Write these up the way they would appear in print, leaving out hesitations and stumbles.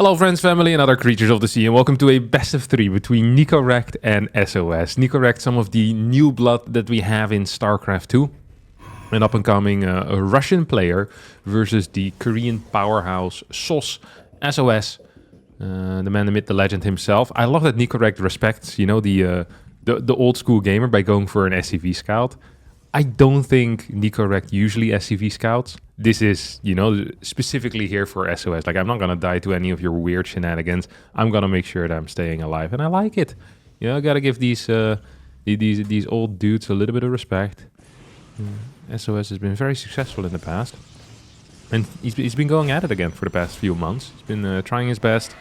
Hello friends, family and other creatures of the sea, and welcome to a best of 3 between Nicorect and sOs. Nicorect, some of the new blood that we have in StarCraft 2. An up-and-coming a Russian player versus the Korean powerhouse sOs, sOs. The man, the myth, the legend himself. I love that Nicorect respects, you know, the old school gamer by going for an SCV scout. I don't think Nicorect usually SCV scouts. This is, you know, specifically here for sOs. Like, I'm not going to die to any of your weird shenanigans. I'm going to make sure that I'm staying alive. And I like it. You know, I got to give these old dudes a little bit of respect. sOs has been very successful in the past. And he's been going at it again for the past few months. He's been trying his best,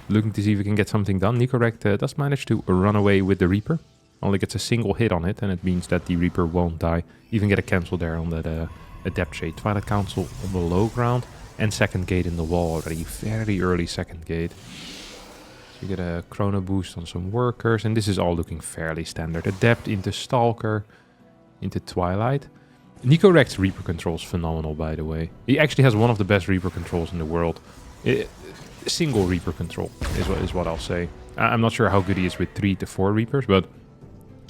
looking to see if he can get something done. Nicorect does manage to run away with the Reaper. Only gets a single hit on it, and it means that the Reaper won't die. Even get a cancel there on that Adept Shade. Twilight Council on the low ground, and second gate in the wall already. Very early second gate. So you get a chrono boost on some workers, and this is all looking fairly standard. Adept into Stalker, into Twilight. Nicorect's Reaper control is phenomenal, by the way. He actually has one of the best Reaper controls in the world. Single Reaper control is what I'll say. I'm not sure how good he is with 3 to 4 Reapers, but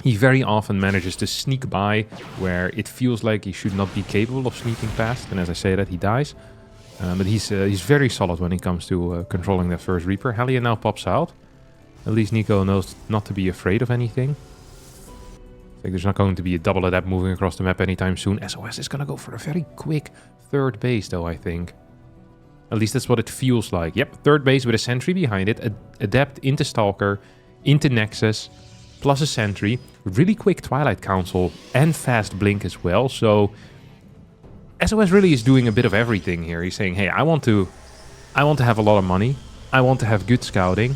he very often manages to sneak by where it feels like he should not be capable of sneaking past. And as I say that, he dies. But he's very solid when it comes to controlling that first Reaper. Hellion now pops out. At least Nico knows not to be afraid of anything. Like, there's not going to be a double Adept moving across the map anytime soon. sOs is going to go for a very quick third base, though, I think. At least that's what it feels like. Yep, third base with a sentry behind it. Adept into Stalker, into Nexus, plus a sentry. Really quick Twilight Council and fast blink as well. So sOs really is doing a bit of everything here. He's saying, hey, I want to have a lot of money. I want to have good scouting.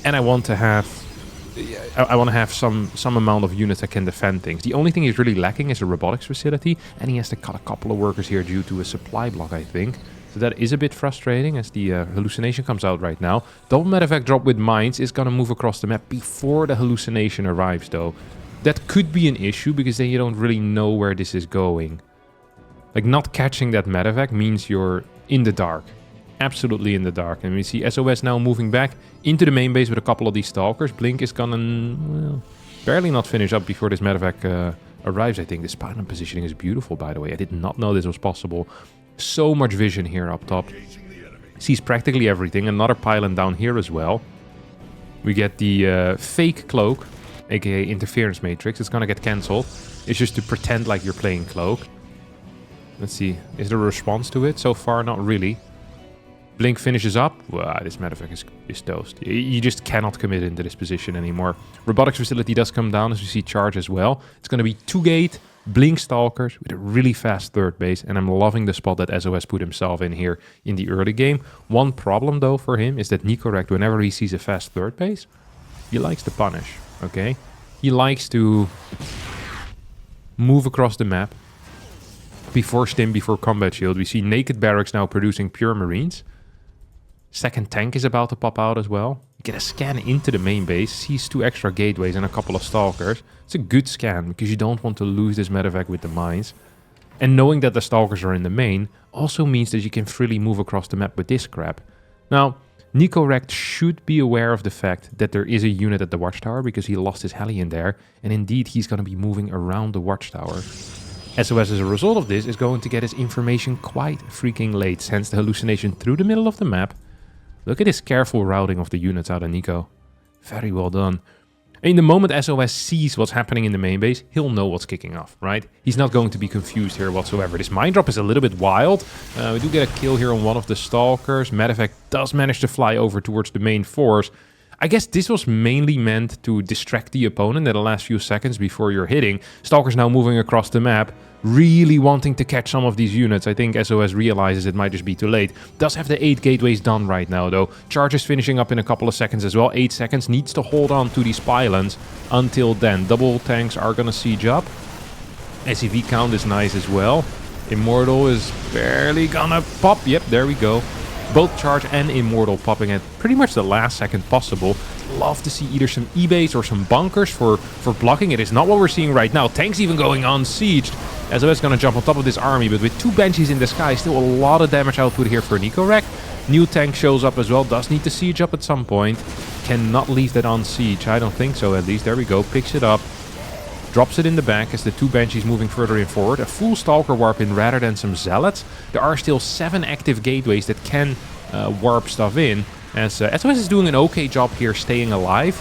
And I want to have some amount of units that can defend things. The only thing he's really lacking is a robotics facility, and he has to cut a couple of workers here due to a supply block, I think. So that is a bit frustrating as the hallucination comes out right now. Double medevac drop with mines is going to move across the map before the hallucination arrives, though. That could be an issue because then you don't really know where this is going. Like, not catching that medevac means you're in the dark. Absolutely in the dark. And we see sOs now moving back into the main base with a couple of these stalkers. Blink is gonna, well, barely not finish up before this medevac arrives, I think. This pylon positioning is beautiful, by the way. I did not know this was possible. So much vision here up top. Sees practically everything. Another pylon down here as well. We get the fake cloak, aka interference matrix. It's gonna get cancelled. It's just to pretend like you're playing cloak. Let's see. Is there a response to it? So far, not really. Blink finishes up. Wow, this medevac is toast. You just cannot commit into this position anymore. Robotics facility does come down as we see charge as well. It's going to be 2-gate, Blink Stalkers with a really fast third base. And I'm loving the spot that sOs put himself in here in the early game. One problem, though, for him is that Nicorect, whenever he sees a fast third base, he likes to punish, okay? He likes to move across the map before stim, before combat shield. We see Naked Barracks now producing pure Marines. Second tank is about to pop out as well. Get a scan into the main base. Sees 2 extra gateways and a couple of stalkers. It's a good scan because you don't want to lose this medevac with the mines. And knowing that the stalkers are in the main also means that you can freely move across the map with this crap. Now, Nicorect should be aware of the fact that there is a unit at the watchtower because he lost his Hellion there. And indeed, he's going to be moving around the watchtower. sOs, as a result of this, is going to get his information quite freaking late. Hence the hallucination through the middle of the map. Look at his careful routing of the units out of Nico. Very well done. In the moment sOs sees what's happening in the main base, he'll know what's kicking off, right? He's not going to be confused here whatsoever. This mine drop is a little bit wild. We do get a kill here on one of the stalkers. Medevac does manage to fly over towards the main force. I guess this was mainly meant to distract the opponent in the last few seconds before you're hitting. Stalker's now moving across the map, really wanting to catch some of these units. I think sOs realizes it might just be too late. Does have the 8 gateways done right now, though. Charge is finishing up in a couple of seconds as well. 8 seconds. Needs to hold on to these pylons until then. Double tanks are gonna siege up. SCV count is nice as well. Immortal is barely gonna pop. Yep, there we go. Both Charge and Immortal popping at pretty much the last second possible. Love to see either some E-base or some bunkers for blocking. It is not what we're seeing right now. Tanks even going unsieged. sOs gonna jump on top of this army, but with 2 Banshees in the sky, still a lot of damage output here for Nicorect. New tank shows up as well. Does need to siege up at some point. Cannot leave that on siege. I don't think so, at least. There we go. Picks it up. Drops it in the back as the 2 Banshees moving further in forward. A full Stalker warp in rather than some Zealots. There are still 7 active gateways that can warp stuff in. As SOS is doing an okay job here staying alive.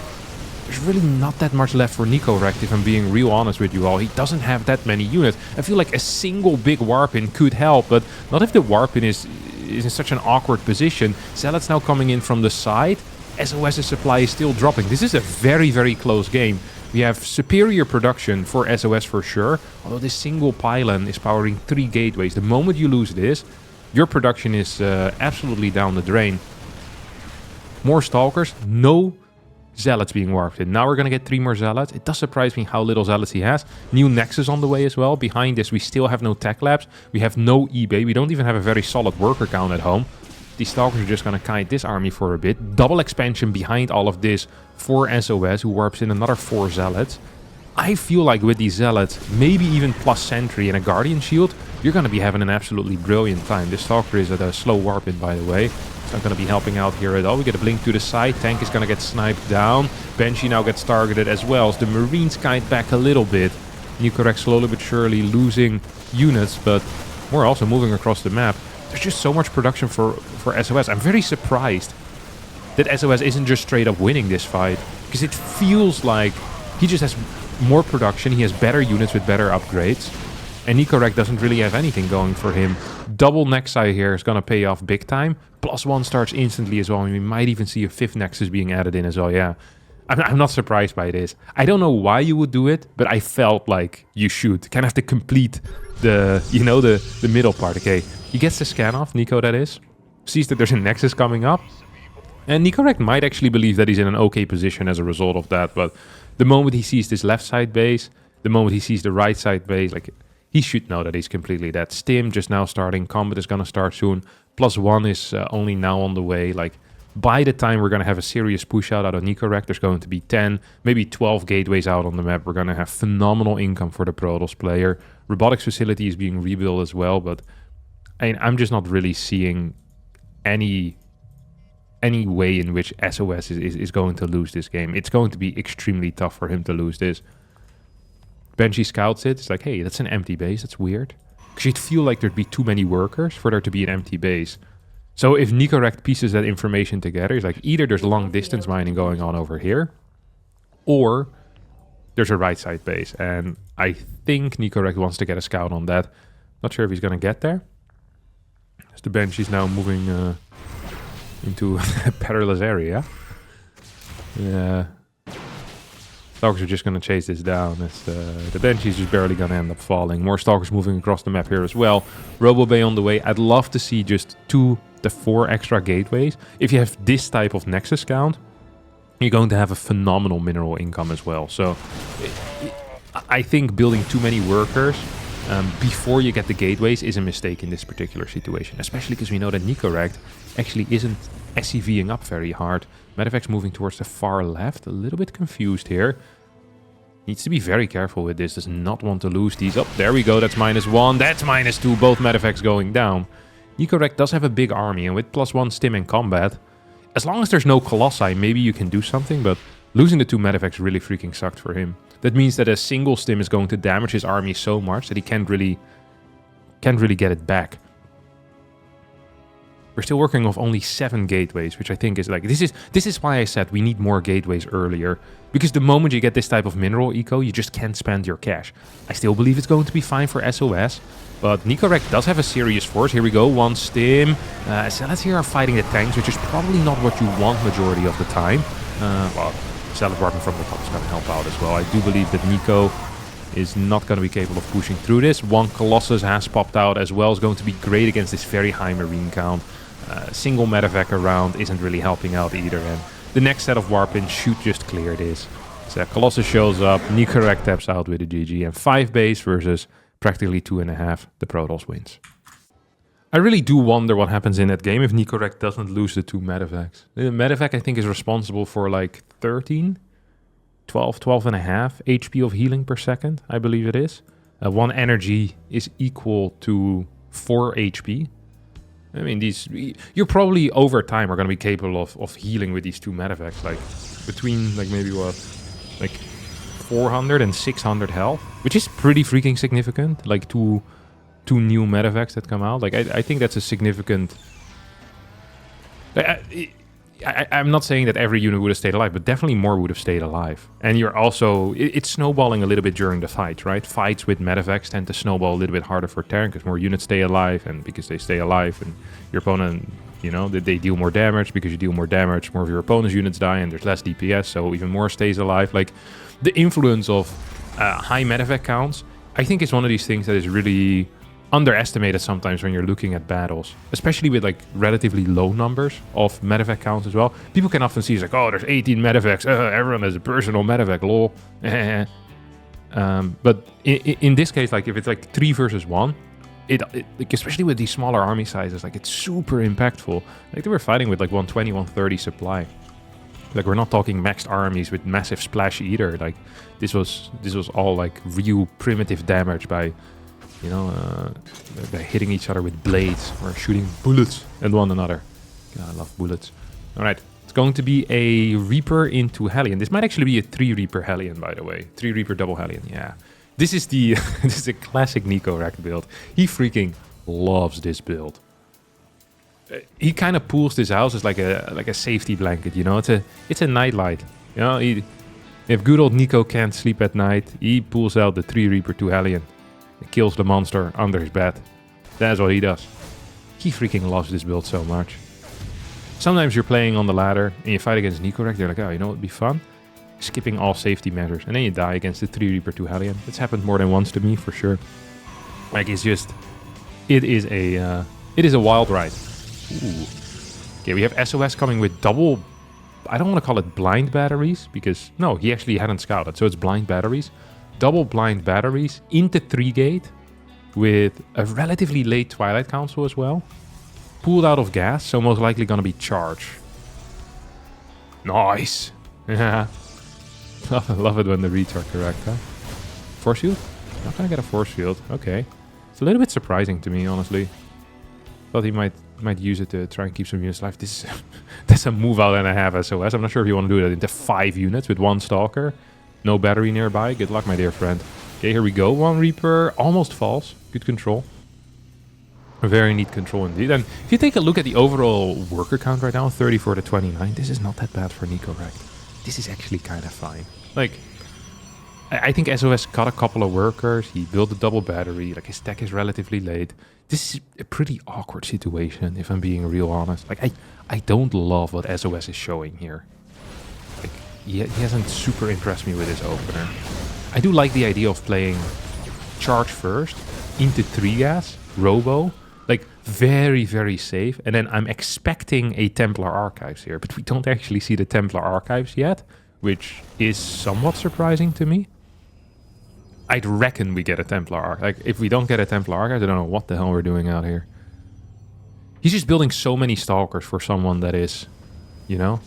There's really not that much left for Nicorect, if I'm being real honest with you all. He doesn't have that many units. I feel like a single big warp-in could help, but not if the warp-in is in such an awkward position. Zealots now coming in from the side. SOS's supply is still dropping. This is a very, very close game. We have superior production for SOS for sure, although this single pylon is powering 3 gateways. The moment you lose this, your production is absolutely down the drain. More Stalkers, no Zealots being warped in. Now we're going to get 3 more Zealots. It does surprise me how little Zealots he has. New Nexus on the way as well. Behind this, we still have no tech labs. We have no eBay. We don't even have a very solid worker count at home. These Stalkers are just going to kite this army for a bit. Double expansion behind all of this for SOS, who warps in another 4 Zealots. I feel like with these Zealots, maybe even plus Sentry and a Guardian Shield, you're going to be having an absolutely brilliant time. This Stalker is at a slow warp in, by the way. It's not going to be helping out here at all. We get a blink to the side. Tank is going to get sniped down. Banshee now gets targeted as well. So the Marines kite back a little bit. Nicorect slowly but surely losing units, but we're also moving across the map. There's just so much production for SOS. I'm very surprised that SOS isn't just straight up winning this fight, because it feels like he just has more production, he has better units with better upgrades, and Nicorect doesn't really have anything going for him. Double Nexi here is going to pay off big time. +1 starts instantly as well, and we might even see a 5th Nexus being added in as well, yeah. I'm not surprised by this. I don't know why you would do it, but I felt like you should. Kind of to complete the, you know, the middle part. Okay, he gets the scan off, Nico that is. Sees that there's a Nexus coming up. And Nicorect might actually believe that he's in an okay position as a result of that. But the moment he sees this left side base, the moment he sees the right side base, like, he should know that he's completely dead. Stim just now starting. Combat is going to start soon. +1 is only now on the way. Like, by the time we're going to have a serious push out of Nicorect, there's going to be 10, maybe 12 gateways out on the map. We're going to have phenomenal income for the Protoss player. Robotics facility is being rebuilt as well, but I'm just not really seeing any way in which SOS is going to lose this game. It's going to be extremely tough for him to lose this. Banshee scouts it. It's like, hey, that's an empty base. That's weird. Because you'd feel like there'd be too many workers for there to be an empty base. So if Nicorect pieces that information together, it's like either there's long distance mining going on over here, or there's a right side base. And I think Nicorect wants to get a scout on that. Not sure if he's going to get there. As the Banshee's now moving into a perilous area. Yeah. Stalkers are just going to chase this down. As the Banshee's just barely going to end up falling. More Stalkers moving across the map here as well. Robo Bay on the way. I'd love to see just 2 to 4 extra gateways. If you have this type of Nexus count, you're going to have a phenomenal mineral income as well. So I think building too many workers before you get the gateways is a mistake in this particular situation. Especially because we know that Nicorect actually isn't SCVing up very hard. Medevac's moving towards the far left. A little bit confused here. Needs to be very careful with this. Does not want to lose these. Oh, there we go. That's -1. That's -2. Both Medevacs going down. Nicorect does have a big army, and with +1 stim in combat, as long as there's no Colossi, maybe you can do something, but losing the 2 Medevacs really freaking sucked for him. That means that a single stim is going to damage his army so much that he can't really get it back. We're still working off only 7 gateways, which I think is like, this is why I said we need more gateways earlier. Because the moment you get this type of mineral eco, you just can't spend your cash. I still believe it's going to be fine for SOS, but Nicorect does have a serious force. Here we go, 1 stim. Zealots here are fighting the tanks, which is probably not what you want majority of the time. Well, Zealot Warping from the top is going to help out as well. I do believe that Nico is not going to be capable of pushing through this. 1 Colossus has popped out as well. It's going to be great against this very high marine count. Single medevac around isn't really helping out either, and the next set of warp-ins should just clear this. So Colossus shows up, Nicorect taps out with a GG, and 5 base versus practically 2.5. The Protoss wins. I really do wonder what happens in that game if Nicorect doesn't lose the 2 medevacs. The medevac, I think, is responsible for like 12.5 HP of healing per second, I believe it is. 1 energy is equal to 4 HP. I mean, you're probably over time are going to be capable of healing with these two medevacs, like between like maybe what, like 400 and 600 health, which is pretty freaking significant. Like two new medevacs that come out. Like I think that's a significant. I'm not saying that every unit would have stayed alive, but definitely more would have stayed alive. And you're also... It's snowballing a little bit during the fight, right? Fights with medevacs tend to snowball a little bit harder for Terran because more units stay alive, and because they stay alive and your opponent, you know, they deal more damage. Because you deal more damage, more of your opponent's units die and there's less DPS, so even more stays alive. Like, the influence of high medevac counts, I think is one of these things that is really underestimated sometimes when you're looking at battles, especially with like relatively low numbers of medevac counts as well. People can often see it's like, oh, there's 18 medevacs, everyone has a personal medevac, lol. But in this case, like if it's like 3 versus 1, it like, especially with these smaller army sizes, like it's super impactful. Like they were fighting with like 120, 130 supply. Like we're not talking maxed armies with massive splash either. Like this was all like real primitive damage by, you know, by hitting each other with blades or shooting bullets at one another. God, I love bullets. All right, it's going to be a Reaper into Hellion. This might actually be a 3 Reaper Hellion, by the way. 3 Reaper double Hellion, yeah. This is the this is a classic Nico Rack build. He freaking loves this build. He kind of pulls this out as like a safety blanket, you know. It's a nightlight, you know. If good old Nico can't sleep at night, he pulls out the 3 Reaper to Hellion. It kills the monster under his bed. That's what he does. He freaking loves this build so much. Sometimes you're playing on the ladder and you fight against Nicorek. They're like, oh, you know what would be fun? Skipping all safety measures. And then you die against the 3 Reaper 2 Hellion. It's happened more than once to me, for sure. Like, it's just... It is a wild ride. Ooh. Okay, we have SOS coming with double... I don't want to call it blind batteries, because... No, he actually hadn't scouted, so it's blind batteries. Double blind batteries into 3 gate with a relatively late Twilight Council as well. Pulled out of gas, so most likely gonna be charge. Nice! Yeah. Love it when the reads are correct, huh? Force field? Not gonna get a force field. Okay. It's a little bit surprising to me, honestly. Thought he might use it to try and keep some units alive. This that's a move out and a half SOS. I'm not sure if you want to do that into 5 units with 1 Stalker. No battery nearby. Good luck, my dear friend. Okay, here we go. 1 Reaper. Almost falls. Good control. A very neat control indeed. And if you take a look at the overall worker count right now, 34 to 29, this is not that bad for Nico Rack. This is actually kind of fine. Like, I think SOS cut a couple of workers. He built a double battery. Like, his tech is relatively late. This is a pretty awkward situation, if I'm being real honest. Like, I don't love what SOS is showing here. Like, he hasn't super impressed me with his opener. I do like the idea of playing charge first, into 3 gas, Robo. Like, very, very safe. And then I'm expecting a Templar Archives here. But we don't actually see the Templar Archives yet, which is somewhat surprising to me. I'd reckon we get a Templar Archive. Like, if we don't get a Templar Archive, I don't know what the hell we're doing out here. He's just building so many Stalkers for someone that is, you know,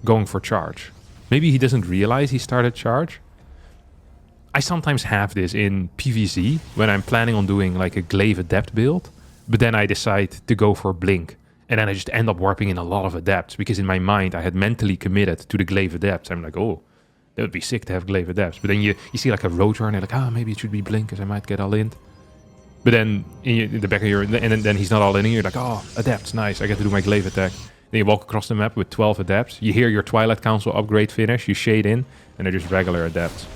going for charge. Maybe he doesn't realize he started charge. I sometimes have this in PvZ when I'm planning on doing like a Glaive Adept build, but then I decide to go for Blink. And then I just end up warping in a lot of Adepts because in my mind I had mentally committed to the Glaive Adepts. I'm like, oh, that would be sick to have Glaive Adepts. But then you see like a Roadrunner and you're like, maybe it should be Blink because I might get all in. But then in the back of your... And then he's not all in and you're like, oh, Adepts, nice. I get to do my Glaive attack. Then you walk across the map with 12 Adepts. You hear your Twilight Council upgrade finish. You shade in and they're just regular Adepts.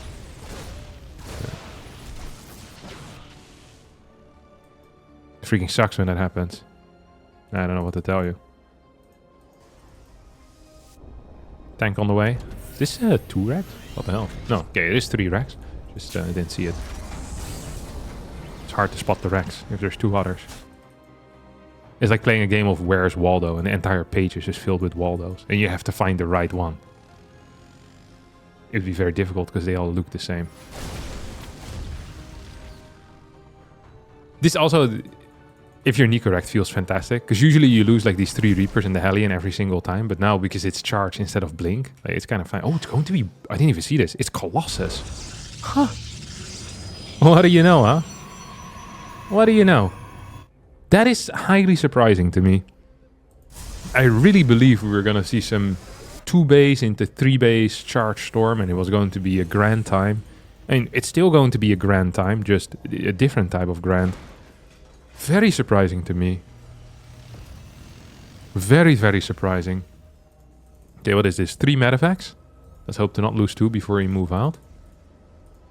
Freaking sucks when that happens. I don't know what to tell you. Tank on the way. Is this 2 racks? What the hell? No, okay, it is 3 racks. Just didn't see it. It's hard to spot the racks if there's 2 others. It's like playing a game of Where's Waldo and the entire page is just filled with Waldos. And you have to find the right one. It would be very difficult because they all look the same. This also... If you're Nicorect, feels fantastic. Because usually you lose like these 3 Reapers in the Hellion every single time. But now, because it's charge instead of Blink, like, it's kind of fine. Oh, it's going to be... I didn't even see this. It's Colossus. Huh. What do you know, huh? What do you know? That is highly surprising to me. I really believe we were going to see some 2 base into 3 base charge storm, and it was going to be a grand time. I mean, it's still going to be a grand time, just a different type of grand. Very surprising to me. Very, very surprising. Okay, what is this? 3 medevacs? Let's hope to not lose 2 before we move out.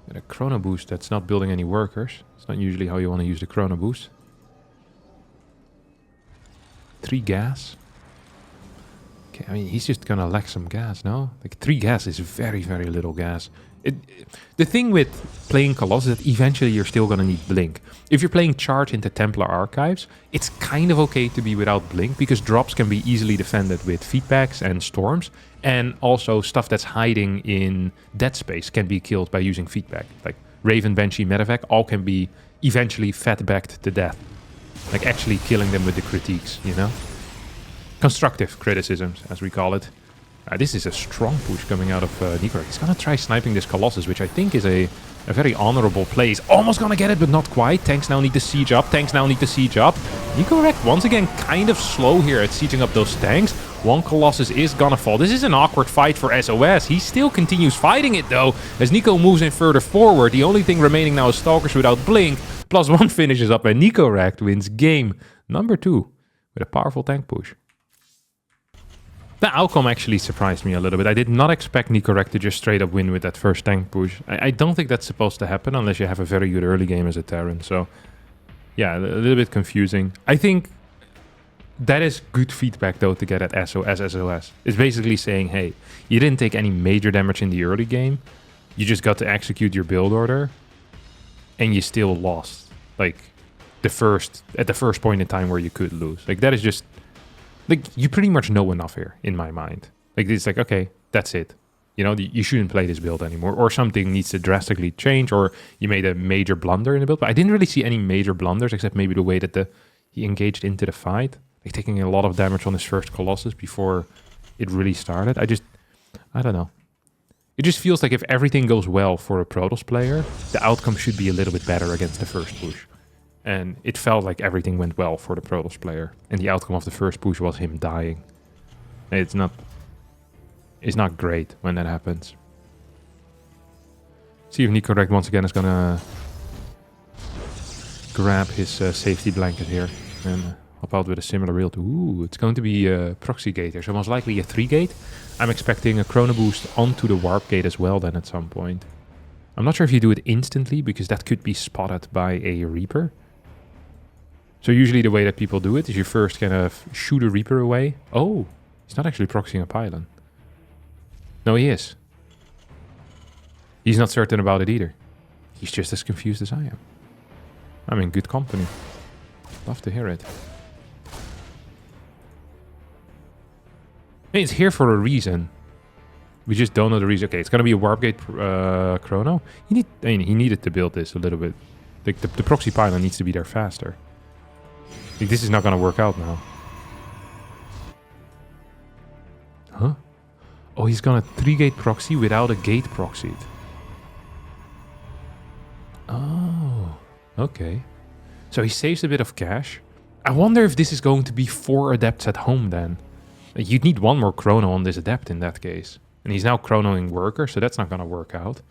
And a chrono boost that's not building any workers. It's not usually how you want to use the chrono boost. 3 gas. Okay, I mean, he's just gonna lack some gas, no? Like, 3 gas is very, very little gas. The thing with playing Colossus is that eventually you're still gonna need Blink. If you're playing Charge into Templar Archives, it's kind of okay to be without Blink, because drops can be easily defended with feedbacks and storms, and also stuff that's hiding in dead space can be killed by using feedback. Like Raven, Banshee, Medevac, all can be eventually fat-backed to death. Like actually killing them with the critiques, you know? Constructive criticisms, as we call it. This is a strong push coming out of Nico. He's gonna try sniping this Colossus, which I think is a very honorable play. He's almost gonna get it, but not quite. Tanks now need to siege up. Tanks now need to siege up. Nico Rect, once again, kind of slow here at sieging up those tanks. One Colossus is gonna fall. This is an awkward fight for SOS. He still continues fighting it, though, as Nico moves in further forward. The only thing remaining now is Stalkers without Blink. +1 finishes up, and Nico Rect wins game number 2 with a powerful tank push. The outcome actually surprised me a little bit. I did not expect Nico Rect to just straight up win with that first tank push. I don't think that's supposed to happen unless you have a very good early game as a Terran. So, yeah, a little bit confusing. I think that is good feedback, though, to get at SOS. It's basically saying, hey, you didn't take any major damage in the early game. You just got to execute your build order. And you still lost. Like, at the first point in time where you could lose. Like, that is just... Like, you pretty much know enough here, in my mind. Like, it's like, okay, that's it. You know, you shouldn't play this build anymore. Or something needs to drastically change, or you made a major blunder in the build. But I didn't really see any major blunders, except maybe the way that he engaged into the fight. Like, taking a lot of damage on his first Colossus before it really started. I don't know. It just feels like if everything goes well for a Protoss player, the outcome should be a little bit better against the first push. And it felt like everything went well for the Protoss player. And the outcome of the first push was him dying. It's not great when that happens. See if Nico Rect once again is gonna grab his safety blanket here. And hop out with a similar build. Ooh, it's going to be a proxy gate here. So most likely a 3 gate. I'm expecting a chrono boost onto the warp gate as well then at some point. I'm not sure if you do it instantly, because that could be spotted by a Reaper. So usually the way that people do it is you first kind of shoot a Reaper away. Oh, he's not actually proxying a pylon. No, he is. He's not certain about it either. He's just as confused as I am. I'm in good company. Love to hear it. Hey, it's here for a reason. We just don't know the reason. Okay, it's going to be a warp gate chrono. He needed to build this a little bit. Like the proxy pylon needs to be there faster. Like, this is not going to work out now. Huh? Oh, he's going to 3-gate proxy without a gate proxied. Oh, okay. So he saves a bit of cash. I wonder if this is going to be 4 adepts at home then. Like, you'd need 1 more chrono on this adept in that case. And he's now chronoing worker, so that's not going to work out.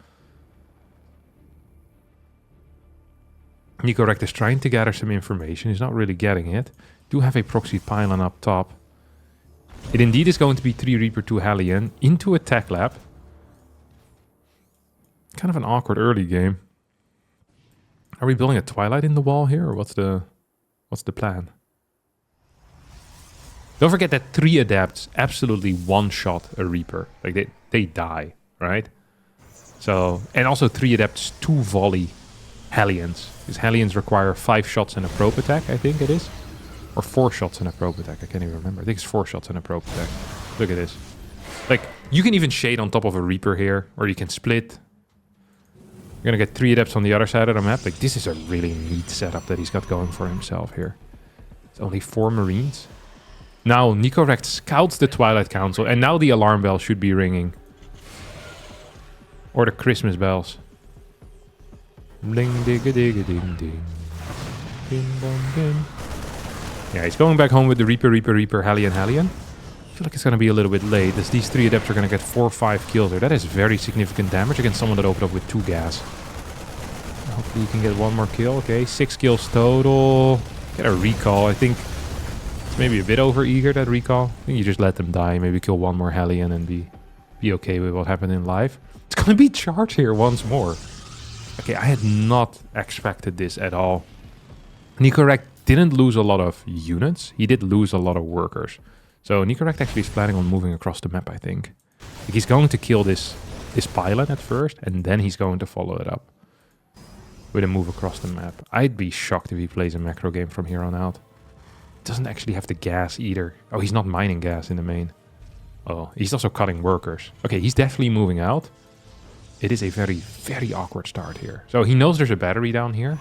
Nico Rect is trying to gather some information. He's not really getting it. Do have a proxy pylon up top. It indeed is going to be 3 Reaper, 2 Hellion into a tech lab. Kind of an awkward early game. Are we building a Twilight in the wall here, or what's the plan? Don't forget that 3 adepts absolutely one-shot a Reaper. Like, they die, right? So, and also 3 adepts, 2 volley Hellions. Because Hellions require 5 shots and a probe attack, I think it is. Or 4 shots and a probe attack, I can't even remember. I think it's 4 shots and a probe attack. Look at this. Like, you can even shade on top of a Reaper here, or you can split. You're gonna get 3 adepts on the other side of the map. Like, this is a really neat setup that he's got going for himself here. It's only 4 Marines. Now, Nico Rect scouts the Twilight Council, and now the alarm bell should be ringing. Or the Christmas bells. Bling digga digga ding ding. Ding dong ding. Yeah, he's going back home with the Reaper, Hellion. I feel like it's going to be a little bit late, as these 3 adepts are going to get 4 or 5 kills here. That is very significant damage against someone that opened up with 2 gas. Hopefully you can get 1 more kill. Okay, 6 kills total. Get a recall. I think it's maybe a bit over-eager, that recall. I think you just let them die. Maybe kill 1 more Hellion and be okay with what happened in life. It's going to be charged here once more. Okay, I had not expected this at all. Nicorect didn't lose a lot of units. He did lose a lot of workers. So Nicorect actually is planning on moving across the map, I think. Like, he's going to kill this pylon at first, and then he's going to follow it up with a move across the map. I'd be shocked if he plays a macro game from here on out. Doesn't actually have the gas either. Oh, he's not mining gas in the main. Oh, he's also cutting workers. Okay, he's definitely moving out. It is a very, very awkward start here. So he knows there's a battery down here.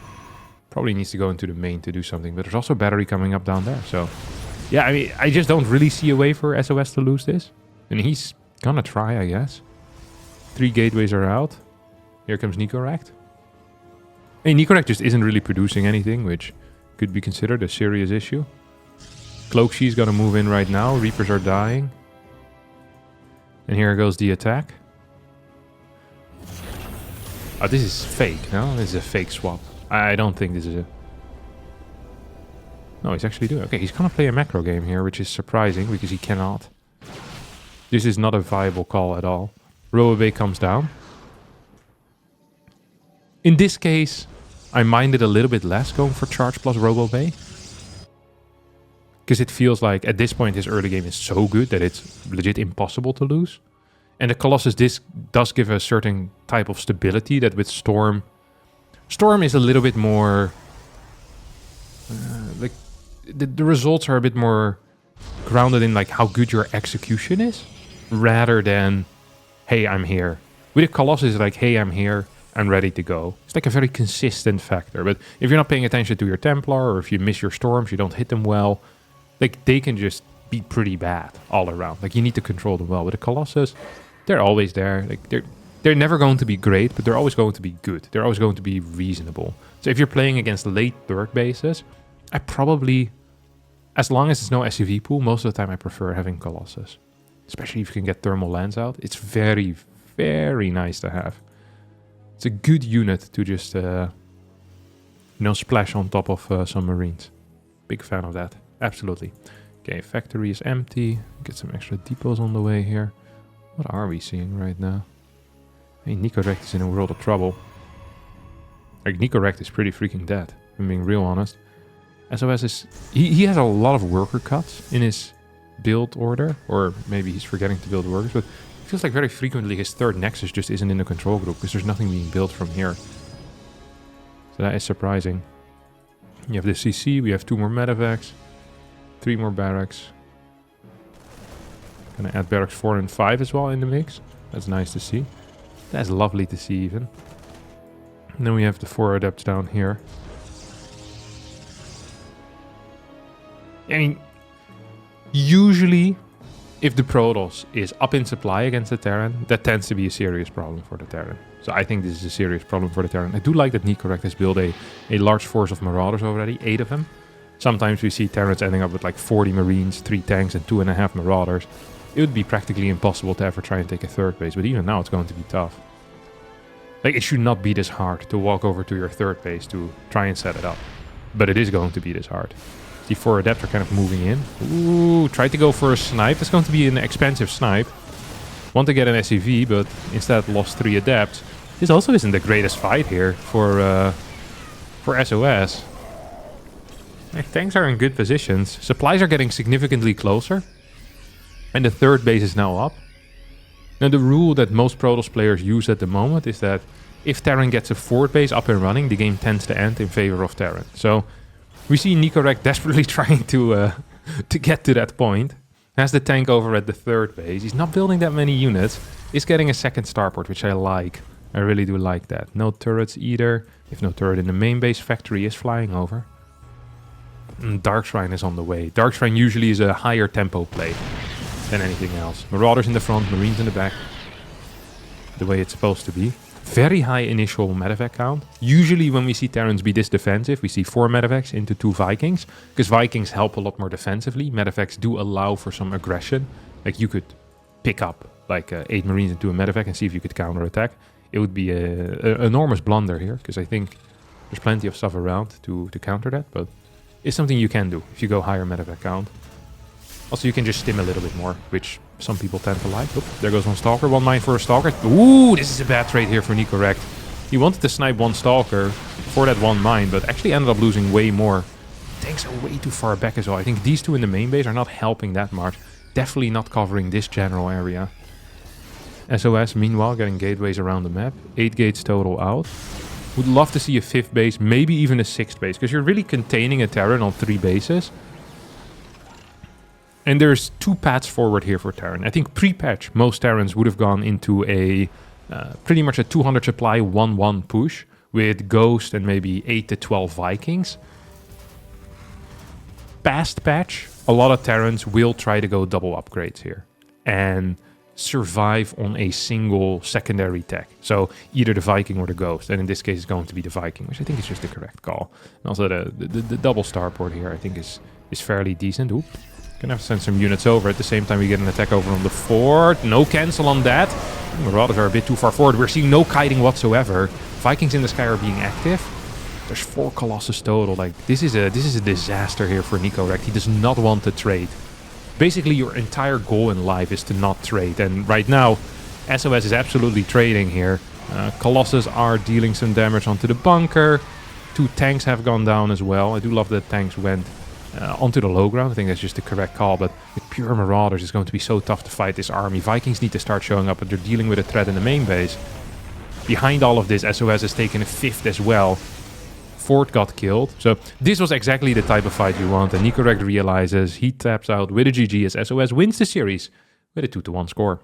Probably needs to go into the main to do something, but there's also a battery coming up down there. So yeah, I mean, I just don't really see a way for SOS to lose this. And he's gonna try, I guess. 3 gateways are out. Here comes Nicorect. Hey, Nicorect just isn't really producing anything, which could be considered a serious issue. Cloakshee's gonna move in right now. Reapers are dying. And here goes the attack. Oh, this is fake, no? This is a fake swap. I don't think this is a... No, he's actually doing... Okay, he's gonna play a macro game here, which is surprising, because he cannot. This is not a viable call at all. Robobay comes down. In this case, I minded a little bit less going for charge plus Robobay. Because it feels like, at this point, his early game is so good that it's legit impossible to lose. And the Colossus disc does give a certain type of stability that with Storm... Storm is a little bit more... like the results are a bit more grounded in like how good your execution is, rather than, hey, I'm here. With a Colossus, it's like, hey, I'm here, I'm ready to go. It's like a very consistent factor. But if you're not paying attention to your Templar, or if you miss your Storms, you don't hit them well, like they can just be pretty bad all around. Like you need to control them well. With a Colossus, they're always there. Like they're never going to be great, but they're always going to be good. They're always going to be reasonable. So if you're playing against late third bases, I probably, as long as it's no SUV pool, most of the time I prefer having Colossus. Especially if you can get thermal lands out. It's very, very nice to have. It's a good unit to just, splash on top of some Marines. Big fan of that. Absolutely. Okay, factory is empty. Get some extra depots on the way here. What are we seeing right now? Hey, Nicorect is in a world of trouble. Like, Nicorect is pretty freaking dead, if I'm being real honest. SOS is... He has a lot of worker cuts in his build order. Or maybe he's forgetting to build workers. But it feels like very frequently his third Nexus just isn't in the control group. Because there's nothing being built from here. So that is surprising. You have the CC. We have 2 more medevacs. 3 more barracks. Gonna add barracks 4 and 5 as well in the mix. That's nice to see. That's lovely to see even. And then we have the 4 adepts down here. I mean, usually, if the Protoss is up in supply against the Terran, that tends to be a serious problem for the Terran. So I think this is a serious problem for the Terran. I do like that Nicorect has built a large force of Marauders already, 8 of them. Sometimes we see Terrans ending up with like 40 Marines, 3 tanks, and 2.5 Marauders. It would be practically impossible to ever try and take a third base, but even now it's going to be tough. Like, it should not be this hard to walk over to your third base to try and set it up. But it is going to be this hard. The 4 adepts are kind of moving in. Ooh, tried to go for a snipe. That's going to be an expensive snipe. Want to get an SCV, but instead lost 3 adepts. This also isn't the greatest fight here for SOS. Like, tanks are in good positions. Supplies are getting significantly closer. And the third base is now up. Now the rule that most Protoss players use at the moment is that if Terran gets a fourth base up and running, the game tends to end in favor of Terran. So we see Nicorect desperately trying to get to that point. Has the tank over at the third base. He's not building that many units. He's getting a second starport, which I like. I really do like that. No turrets either. If no turret in the main base, factory is flying over. And Darkshrine is on the way. Darkshrine usually is a higher tempo play than anything else. Marauders in the front, Marines in the back. The way it's supposed to be. Very high initial medevac count. Usually when we see Terrans be this defensive, we see 4 medevacs into 2 Vikings, because Vikings help a lot more defensively. Medevacs do allow for some aggression. Like you could pick up like 8 Marines into a medevac and see if you could counterattack. It would be an enormous blunder here, because I think there's plenty of stuff around to counter that, but it's something you can do if you go higher medevac count. Also, you can just stim a little bit more, which some people tend to like. Oop, there goes one Stalker. 1 mine for a Stalker. Ooh, this is a bad trade here for Nicorect. He wanted to snipe 1 Stalker for that 1 mine, but actually ended up losing way more. Tanks are way too far back as well. I think these 2 in the main base are not helping that much. Definitely not covering this general area. SOS, meanwhile, getting gateways around the map. 8 gates total out. Would love to see a 5th base, maybe even a 6th base, because you're really containing a Terran on 3 bases. And there's 2 paths forward here for Terran. I think pre-patch, most Terrans would have gone into a pretty much a 200 supply 1-1 push with Ghost and maybe 8 to 12 Vikings. Past patch, a lot of Terrans will try to go double upgrades here and survive on a single secondary tech. So either the Viking or the Ghost. And in this case, it's going to be the Viking, which I think is just the correct call. And also the double starport here, I think is fairly decent. Oop. Gonna have to send some units over. At the same time, we get an attack over on the fort. No cancel on that. Marauders are a bit too far forward. We're seeing no kiting whatsoever. Vikings in the sky are being active. There's 4 Colossus total. Like this is a disaster here for Nicorect. He does not want to trade. Basically, your entire goal in life is to not trade. And right now, SOS is absolutely trading here. Colossus are dealing some damage onto the bunker. 2 tanks have gone down as well. I do love that tanks went onto the low ground. I think that's just the correct call, but with pure Marauders, it's going to be so tough to fight this army. Vikings need to start showing up, but they're dealing with a threat in the main base. Behind all of this, SOS has taken a 5th as well. Fort got killed. So this was exactly the type of fight you want, and Nicorect realizes he taps out with a GG as SOS wins the series with a 2-1 score.